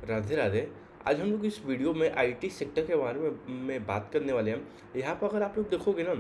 राधे राधे। आज हम लोग इस वीडियो में आईटी सेक्टर के बारे में बात करने वाले हैं। यहाँ पर अगर आप लोग देखोगे ना,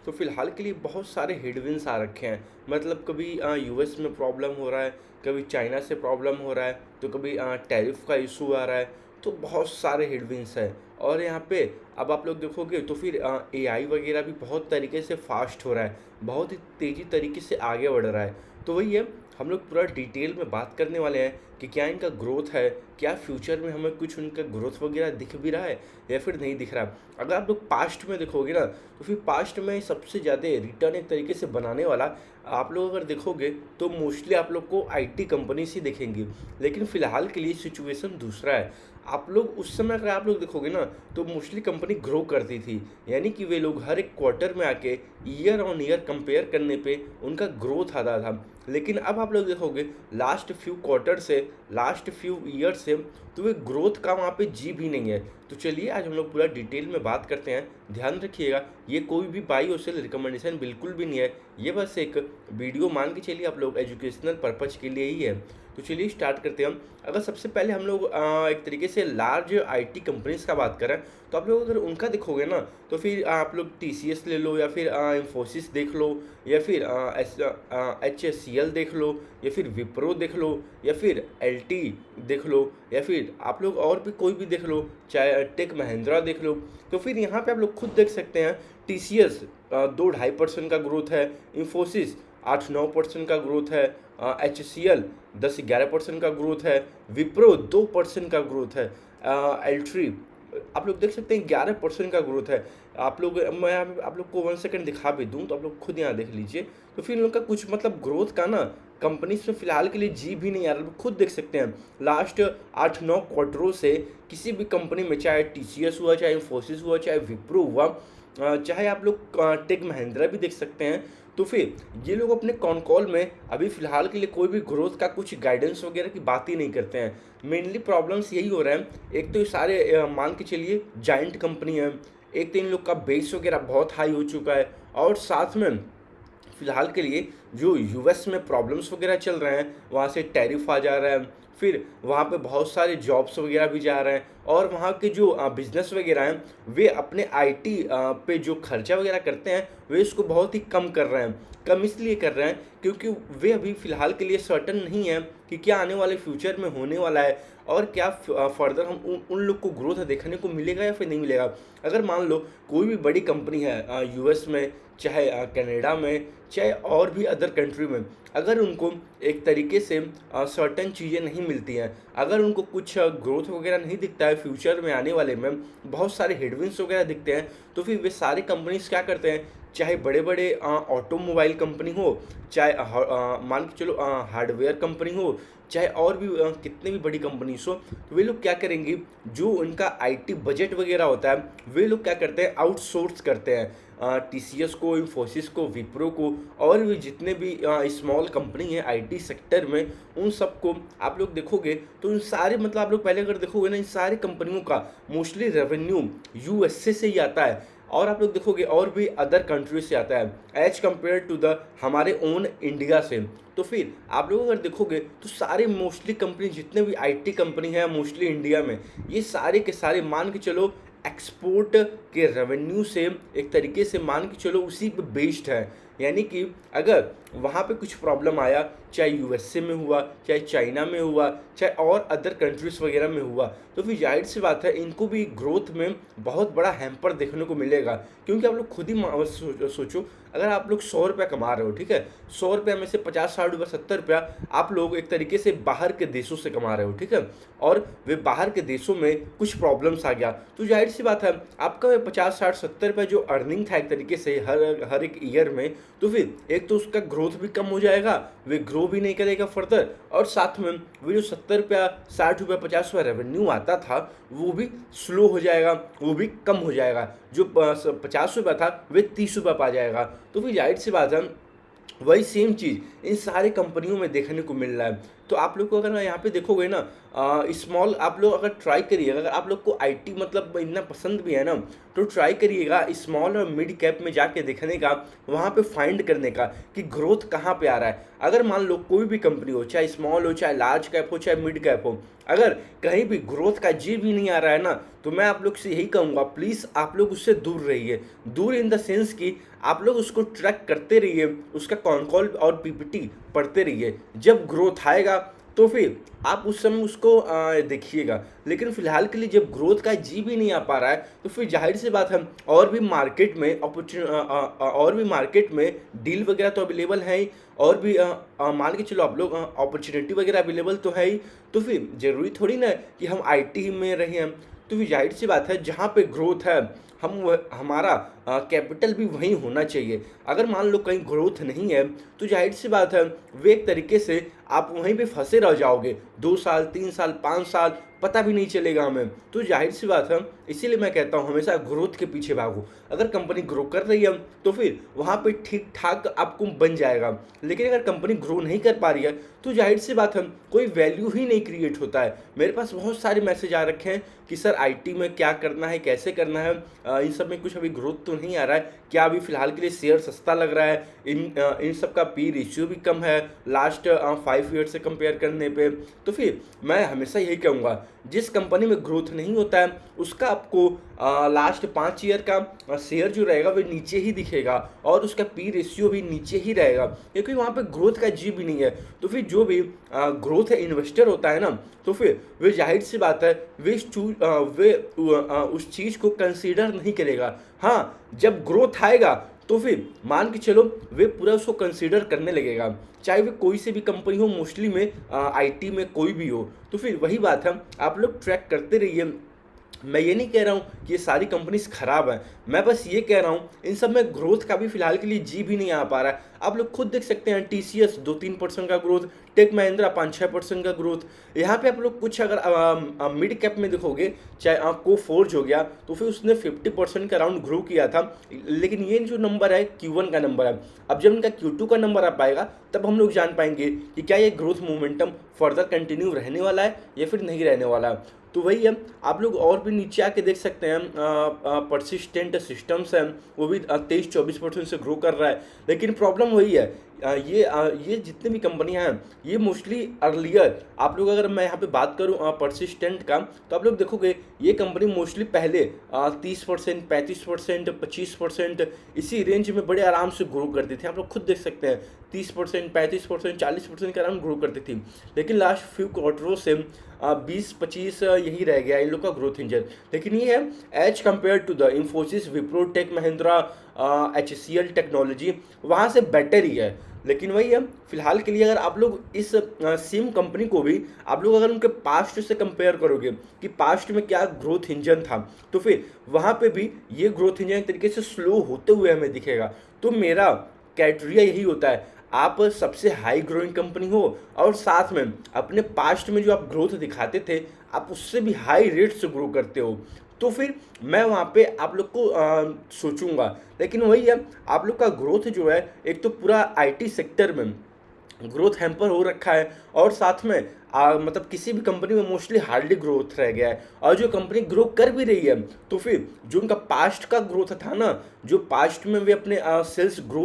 तो फिलहाल के लिए बहुत सारे हेडविंड्स आ रखे हैं। मतलब कभी यूएस में प्रॉब्लम हो रहा है, कभी चाइना से प्रॉब्लम हो रहा है, तो कभी टैरिफ का इशू आ रहा है। तो बहुत सारे हेडविंड्स हैं। और यहाँ पे अब आप लोग देखोगे तो फिर एआई वगैरह भी बहुत तरीके से फास्ट हो रहा है, बहुत ही तेज़ी तरीके से आगे बढ़ रहा है। तो वही है, हम लोग पूरा डिटेल में बात करने वाले हैं कि क्या इनका ग्रोथ है, क्या फ्यूचर में हमें कुछ उनका ग्रोथ वगैरह दिख भी रहा है या फिर नहीं दिख रहा। अगर आप लोग पास्ट में देखोगे ना, तो फिर पास्ट में सबसे ज़्यादा रिटर्न एक तरीके से बनाने वाला आप लोग अगर देखोगे तो मोस्टली आप लोग को आईटी कंपनी से दिखेंगी। लेकिन फ़िलहाल के लिए सिचुएशन दूसरा है। आप लोग उस समय अगर आप लोग देखोगे ना, तो मोस्टली कंपनी ग्रो करती थी, यानी कि वे लोग हर एक क्वार्टर में आके ईयर ऑन ईयर कंपेयर करने पे उनका ग्रोथ आता था। लेकिन अब आप लोग देखोगे लास्ट फ्यू क्वार्टर से, लास्ट फ्यू ईयर से, तो वे ग्रोथ का वहाँ पे जी भी नहीं है। तो चलिए आज हम लोग पूरा डिटेल में बात करते हैं। ध्यान रखिएगा, ये कोई भी बाई और सेल रिकमेंडेशन बिल्कुल भी नहीं है। ये बस एक वीडियो मान के चलिए, आप लोग एजुकेशनल पर्पज़ के लिए ही है। तो चलिए स्टार्ट करते हैं हम। अगर सबसे पहले हम लोग एक तरीके से लार्ज आईटी कंपनीज का बात करें, तो आप लोग अगर उनका देखोगे ना, तो फिर आप लोग टीसीएस ले लो, या फिर इंफोसिस देख लो, या फिर HCL देख लो, या फिर विप्रो देख लो, या फिर एलटी देख लो, या फिर आप लोग और भी कोई भी देख लो, चाहे टेक महिंद्रा देख लो। तो फिर यहाँ पे आप लोग खुद देख सकते हैं, टीसीएस 2-2.5% का ग्रोथ है, इंफोसिस 8-9% का ग्रोथ है, HCL 10-11% का ग्रोथ है, विप्रो 2% का ग्रोथ है, एल्ट्री आप लोग देख सकते हैं 11% का ग्रोथ है। आप लोग मैं आप लोग को 1 सेकंड दिखा भी दूँ तो आप लोग खुद यहाँ देख लीजिए। तो फिर इन लोग का कुछ मतलब ग्रोथ का ना कंपनीज में फ़िलहाल के लिए जी भी नहीं आ रहा। आप खुद देख सकते हैं लास्ट 8-9 क्वार्टरों से किसी भी कंपनी में, चाहे टीसीएस हुआ, चाहे इंफोसिस हुआ, चाहे विप्रो हुआ, चाहे आप लोग टेक महिंद्रा भी देख सकते हैं, तो फिर ये लोग अपने कॉन कॉल में अभी फ़िलहाल के लिए कोई भी ग्रोथ का कुछ गाइडेंस वगैरह की बात ही नहीं करते हैं। मेनली प्रॉब्लम्स यही हो रहा है। एक तो ये सारे मान के चलिए जाइंट कंपनी है, एक तो इन लोग का बेस वगैरह बहुत हाई हो चुका है, और साथ में फ़िलहाल के लिए जो यूएस में प्रॉब्लम्स वगैरह चल रहे हैं, वहाँ से टैरिफ आ जा रहा है, फिर वहाँ पे बहुत सारे जॉब्स वगैरह भी जा रहे हैं, और वहाँ के जो बिज़नेस वगैरह हैं, वे अपने आईटी पे जो खर्चा वगैरह करते हैं, वे इसको बहुत ही कम कर रहे हैं। कम इसलिए कर रहे हैं क्योंकि वे अभी फ़िलहाल के लिए सर्टन नहीं है कि क्या आने वाले फ्यूचर में होने वाला है, और क्या फर्दर हम उन लोग को ग्रोथ देखने को मिलेगा या फिर नहीं मिलेगा। अगर मान लो कोई भी बड़ी कंपनी है यूएस में, चाहे कनाडा में, चाहे और भी अदर कंट्री में, अगर उनको एक तरीके से सर्टेन चीज़ें नहीं मिलती हैं, अगर उनको कुछ ग्रोथ वगैरह नहीं दिखता है फ्यूचर में आने वाले में, बहुत सारे हेडविंड्स वगैरह दिखते हैं, तो फिर वे सारे कंपनीज क्या करते हैं, चाहे बड़े बड़े ऑटोमोबाइल कंपनी हो, चाहे मान के चलो हार्डवेयर कंपनी हो, चाहे और भी कितने भी बड़ी कंपनीज हो, तो वे लोग क्या करेंगी, जो उनका आईटी बजट वगैरह होता है, वे लोग क्या करते हैं, आउटसोर्स करते हैं टीसीएस को, इंफोसिस को, विप्रो को, और भी जितने भी स्मॉल कंपनी है आईटी सेक्टर में, उन सबको आप लोग देखोगे तो इन सारे, मतलब आप लोग पहले अगर देखोगे ना, इन सारी कंपनियों का मोस्टली रेवेन्यू यूएसए से ही आता है, और आप लोग देखोगे और भी अदर कंट्रीज से आता है एज कम्पेयर टू द हमारे ओन इंडिया से। तो फिर आप लोग अगर देखोगे तो सारे मोस्टली कंपनी, जितने भी आईटी कंपनी है मोस्टली इंडिया में, ये सारे के सारे मान के चलो एक्सपोर्ट के रेवेन्यू से एक तरीके से मान के चलो उसी पे बेस्ड है। यानी कि अगर वहाँ पे कुछ प्रॉब्लम आया, चाहे यूएसए में हुआ, चाहे चाइना में हुआ, चाहे और अदर कंट्रीज वगैरह में हुआ, तो फिर जाहिर सी बात है इनको भी ग्रोथ में बहुत बड़ा हैम्पर देखने को मिलेगा। क्योंकि आप लोग खुद ही सोचो, अगर आप लोग 100 रुपया कमा रहे हो, ठीक है, 100 रुपया में से 50-60 रुपया, 70 रुपया आप लोग एक तरीके से बाहर के देशों से कमा रहे हो, ठीक है, और वे बाहर के देशों में कुछ प्रॉब्लम्स आ गया, तो जाहिर सी बात है आपका 50-60-70 रुपये जो अर्निंग था एक तरीके से हर एक ईयर में, तो फिर एक तो उसका ग्रोथ भी कम हो जाएगा, वे ग्रो भी नहीं करेगा फर्दर, और साथ में वो जो 70 रुपया, 60 रुपया, 50 रुपया रेवेन्यू आता था, वो भी स्लो हो जाएगा, वो भी कम हो जाएगा। जो 50 रुपया था वे 30 रुपया पा जाएगा। तो फिर जाहिर सी बात है वही सेम चीज़ इन सारी कंपनियों में देखने को मिल रहा है। तो आप लोग को अगर यहाँ पे देखोगे ना, स्मॉल आप लोग अगर ट्राई करिएगा, अगर आप लोग को आईटी मतलब इतना पसंद भी है ना, तो ट्राई करिएगा स्मॉल और मिड कैप में जाके देखने का, वहाँ पे फाइंड करने का कि ग्रोथ कहाँ पे आ रहा है। अगर मान लो कोई भी कंपनी हो, चाहे स्मॉल हो, चाहे लार्ज कैप हो, चाहे मिड कैप हो, अगर कहीं भी ग्रोथ का जी भी नहीं आ रहा है ना, तो मैं आप लोग से यही कहूँगा, प्लीज़ आप लोग उससे दूर रहिए। दूर इन द सेंस कि आप लोग उसको ट्रैक करते रहिए, उसका कॉन कॉल और पीपीटी पढ़ते रहिए। जब ग्रोथ आएगा तो फिर आप उस समय उसको देखिएगा। लेकिन फिलहाल के लिए जब ग्रोथ का जी भी नहीं आ पा रहा है, तो फिर जाहिर सी बात है और भी मार्केट में और भी मार्केट में डील वगैरह तो अवेलेबल है ही, और भी मान के चलो आप लोग अपॉर्चुनिटी वगैरह अवेलेबल तो है ही। तो फिर ज़रूरी थोड़ी ना है कि हम आईटी ही में रहें हम। तो फिर जाहिर सी बात है जहाँ पे ग्रोथ है, हमारा कैपिटल भी वहीं होना चाहिए। अगर मान लो कहीं ग्रोथ नहीं है, तो जाहिर सी बात है वे एक तरीके से आप वहीं पे फंसे रह जाओगे, 2 साल 3 साल 5 साल पता भी नहीं चलेगा हमें। तो जाहिर सी बात है, इसीलिए मैं कहता हूँ हमेशा ग्रोथ के पीछे भागो। अगर कंपनी ग्रो कर रही है तो फिर वहाँ पे ठीक ठाक आपको बन जाएगा। लेकिन अगर कंपनी ग्रो नहीं कर पा रही है, तो जाहिर सी बात है कोई वैल्यू ही नहीं क्रिएट होता है। मेरे पास बहुत सारे मैसेज आ रखे हैं कि सर आईटी में क्या करना है, कैसे करना है, इन सब में कुछ अभी ग्रोथ तो नहीं आ रहा है, क्या अभी फिलहाल के लिए शेयर सस्ता लग रहा है, इन सब का पी रेशियो भी कम है लास्ट 5 ईयर से कंपेयर करने पे। तो फिर मैं हमेशा यही कहूँगा, जिस कंपनी में ग्रोथ नहीं होता है उसका आपको लास्ट 5 ईयर का शेयर जो रहेगा वो नीचे ही दिखेगा, और उसका पी रेशियो भी नीचे ही रहेगा, क्योंकि वहाँ पे ग्रोथ का जी भी नहीं है। तो फिर जो भी ग्रोथ है इन्वेस्टर होता है ना, तो फिर वे जाहिर सी बात है वे उस चीज़ को कंसीडर नहीं करेगा। हाँ, जब ग्रोथ आएगा तो फिर मान के चलो वे पूरा उसको कंसीडर करने लगेगा, चाहे वे कोई से भी कंपनी हो, मोस्टली में आईटी में कोई भी हो। तो फिर वही बात है, आप लोग ट्रैक करते रहिए। मैं ये नहीं कह रहा हूँ कि ये सारी कंपनीज खराब हैं, मैं बस ये कह रहा हूँ इन सब में ग्रोथ का भी फिलहाल के लिए जी भी नहीं आ पा रहा है। आप लोग खुद देख सकते हैं, टीसीएस 2-3% का ग्रोथ, टेक महिंद्रा 5-6% का ग्रोथ। यहाँ पे आप लोग कुछ अगर मिड कैप में देखोगे, चाहे आपको फोर्ज हो गया, तो फिर उसने 50% का अराउंड ग्रो किया था। लेकिन ये जो नंबर है Q1 का नंबर है, अब जब इनका Q2 का नंबर आ पाएगा तब हम लोग जान पाएंगे कि क्या ये ग्रोथ मोमेंटम फर्दर कंटिन्यू रहने वाला है या फिर नहीं रहने वाला है। तो वही है, आप लोग और भी नीचे आके देख सकते हैं, परसिस्टेंट सिस्टम्स हैं, वो भी 23-24% से ग्रो कर रहा है। लेकिन प्रॉब्लम वही है, ये जितने भी कंपनियां हैं ये मोस्टली अर्लियर, आप लोग अगर मैं यहाँ पे बात करूँ परसिस्टेंट का, तो आप लोग देखोगे ये कंपनी मोस्टली पहले 30%, 35%, 25% इसी रेंज में बड़े आराम से ग्रो करती थी। आप लोग खुद देख सकते हैं 30%, 35%, 40% के अराउंड ग्रो करती थी। लेकिन लास्ट फ्यू क्वार्टरों से 20-25 यही रह गया इन लोग का ग्रोथ इंजन। लेकिन ये है as compared to the Infosys, Wipro, Tech Mahindra, HCL technology, वहाँ से बेटर ही है। लेकिन वही है, फिलहाल के लिए अगर आप लोग इस सेम कंपनी को भी आप लोग अगर उनके पास्ट से कंपेयर करोगे कि पास्ट में क्या ग्रोथ इंजन था, तो फिर वहाँ पे भी ये ग्रोथ इंजन एक तरीके से स्लो होते हुए हमें दिखेगा। तो मेरा क्राइटेरिया यही होता है, आप सबसे हाई ग्रोइंग कंपनी हो और साथ में अपने पास्ट में जो आप ग्रोथ दिखाते थे आप उससे भी हाई रेट से ग्रो करते हो, तो फिर मैं वहाँ पे आप लोग को सोचूंगा। लेकिन वही है, आप लोग का ग्रोथ जो है एक तो पूरा आईटी सेक्टर में ग्रोथ हैम्पर हो रखा है, और साथ में मतलब किसी भी कंपनी में मोस्टली हार्डली ग्रोथ रह गया है। और जो कंपनी ग्रो कर भी रही है, तो फिर जो उनका पास्ट का ग्रोथ था ना, जो पास्ट में वे अपने सेल्स ग्रो,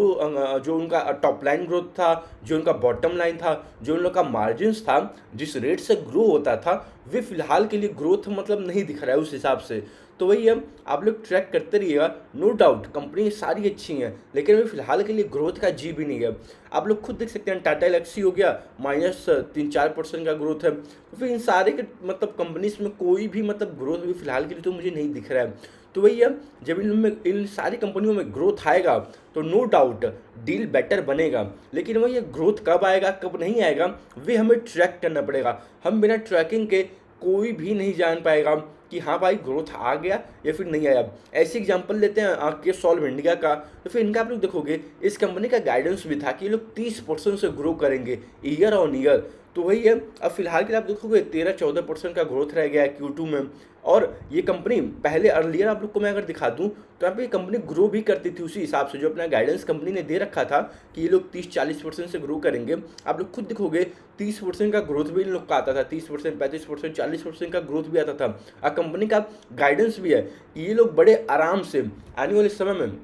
जो उनका टॉप लाइन ग्रोथ था, जो उनका बॉटम लाइन था, जो उन लोग का मार्जिन्स था, जिस रेट से ग्रो होता था, वे फिलहाल के लिए ग्रोथ मतलब नहीं दिख रहा है उस हिसाब से। तो वही है, आप लोग ट्रैक करते रहिएगा। नो डाउट कंपनी सारी अच्छी हैं, लेकिन अभी फिलहाल के लिए ग्रोथ का जी भी नहीं है। आप लोग खुद देख सकते हैं, टाटा एलेक्सी हो गया -3-4% का ग्रोथ है। तो फिर इन सारे के मतलब कंपनीज में कोई भी मतलब ग्रोथ अभी फिलहाल के लिए तो मुझे नहीं दिख रहा है। तो वही है, जब इन सारी कंपनियों में ग्रोथ आएगा तो नो डाउट डील बेटर बनेगा। लेकिन वही ग्रोथ कब आएगा कब नहीं आएगा वे हमें ट्रैक करना पड़ेगा। हम बिना ट्रैकिंग के कोई भी नहीं जान पाएगा कि हाँ भाई ग्रोथ आ गया या फिर नहीं आया। ऐसे एग्जांपल लेते हैं केस सॉल्व इंडिया का, तो फिर इनका आप लोग देखोगे इस कंपनी का गाइडेंस भी था कि ये लोग 30% से ग्रो करेंगे ईयर ऑन ईयर। तो वही है, अब फिलहाल के लिए आप देखोगे 13-14% का ग्रोथ रह गया है Q2 में। और ये कंपनी पहले अर्लियर आप लोग को मैं अगर दिखा दूं तो यहाँ पे ये कंपनी ग्रो भी करती थी उसी हिसाब से जो अपना गाइडेंस कंपनी ने दे रखा था कि ये लोग 30-40% से ग्रो करेंगे। आप लोग खुद दिखोगे 30% का ग्रोथ भी इन लोग का आता था, 30%, 35%, 40% का ग्रोथ भी आता था। और कंपनी का गाइडेंस भी है कि ये लोग बड़े आराम से आने वाले समय में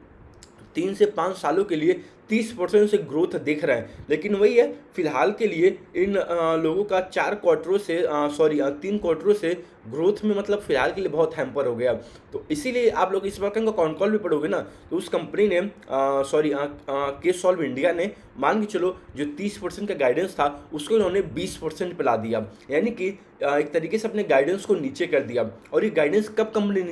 3 से 5 सालों के लिए 30% से ग्रोथ दिख रहा है। लेकिन वही है, फिलहाल के लिए इन लोगों का 3 क्वार्टरों से ग्रोथ में मतलब फिलहाल के लिए बहुत हैम्पर हो गया। तो इसीलिए आप लोग इस बार का कॉन कॉल भी पढ़ोगे ना, तो उस कंपनी ने केस सॉल्व इंडिया ने मान के चलो जो 30% का गाइडेंस था उसको इन्होंने 20% पे ला दिया, यानी कि एक तरीके से अपने गाइडेंस को नीचे कर दिया। और ये गाइडेंस कब कंपनी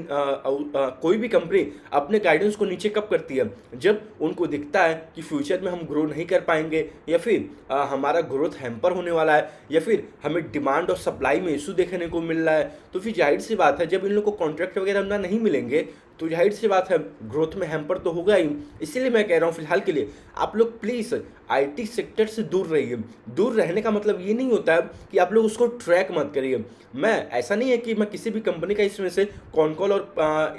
कोई भी कंपनी अपने गाइडेंस को नीचे कब करती है, जब उनको दिखता है कि फ्यूचर में हम ग्रो नहीं कर पाएंगे, या फिर हमारा ग्रोथ हैम्पर होने वाला है, या फिर हमें डिमांड और सप्लाई में इशू देखने को मिल रहा है। तो फिर जाहिर सी बात है जब इन लोग को कॉन्ट्रैक्ट वगैरह ना नहीं मिलेंगे तो जाहिर सी बात है ग्रोथ में हैम्पर तो होगा ही। इसीलिए मैं कह रहा हूँ फिलहाल के लिए आप लोग प्लीज़ आईटी सेक्टर से दूर रहिए। दूर रहने का मतलब ये नहीं होता है कि आप लोग उसको ट्रैक मत करिए। मैं ऐसा नहीं है कि मैं किसी भी कंपनी का इसमें से कॉन कॉल और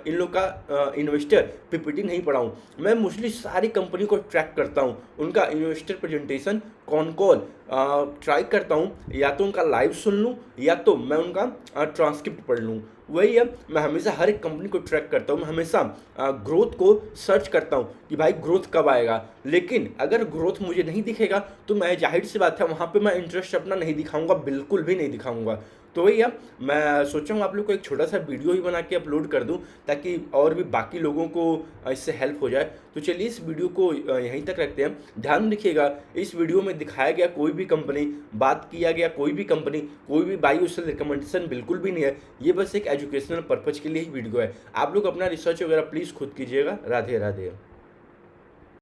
इन लोग का इन्वेस्टर पीपीटी नहीं पढ़ाऊँ। मैं मोस्टली सारी कंपनी को ट्रैक करता हूँ, उनका investor presentation con call try करता हूँ, या तो उनका लाइव सुन लूँ या तो मैं उनका ट्रांसक्रिप्ट पढ़ लूँ। वही है, मैं हमेशा हर एक कंपनी को ट्रैक करता हूँ, मैं हमेशा ग्रोथ को सर्च करता हूँ कि भाई ग्रोथ कब आएगा। लेकिन अगर ग्रोथ मुझे नहीं दिखेगा तो मैं जाहिर सी बात है वहाँ पे मैं इंटरेस्ट अपना नहीं दिखाऊंगा, बिल्कुल भी नहीं दिखाऊंगा। तो वही है, मैं सोचा हूँ आप लोग को एक छोटा सा वीडियो ही बना के अपलोड कर दूँ ताकि और भी बाकी लोगों को इससे हेल्प हो जाए। तो चलिए इस वीडियो को यहीं तक रखते हैं। ध्यान रखिएगा, इस वीडियो में दिखाया गया कोई भी कंपनी, बात किया गया कोई भी कंपनी, कोई भी बाई उससे रिकमेंडेशन बिल्कुल भी नहीं है। ये बस एक एजुकेशनल पर्पज़ के लिए ही वीडियो है। आप लोग अपना रिसर्च वगैरह प्लीज़ खुद कीजिएगा। राधे राधे।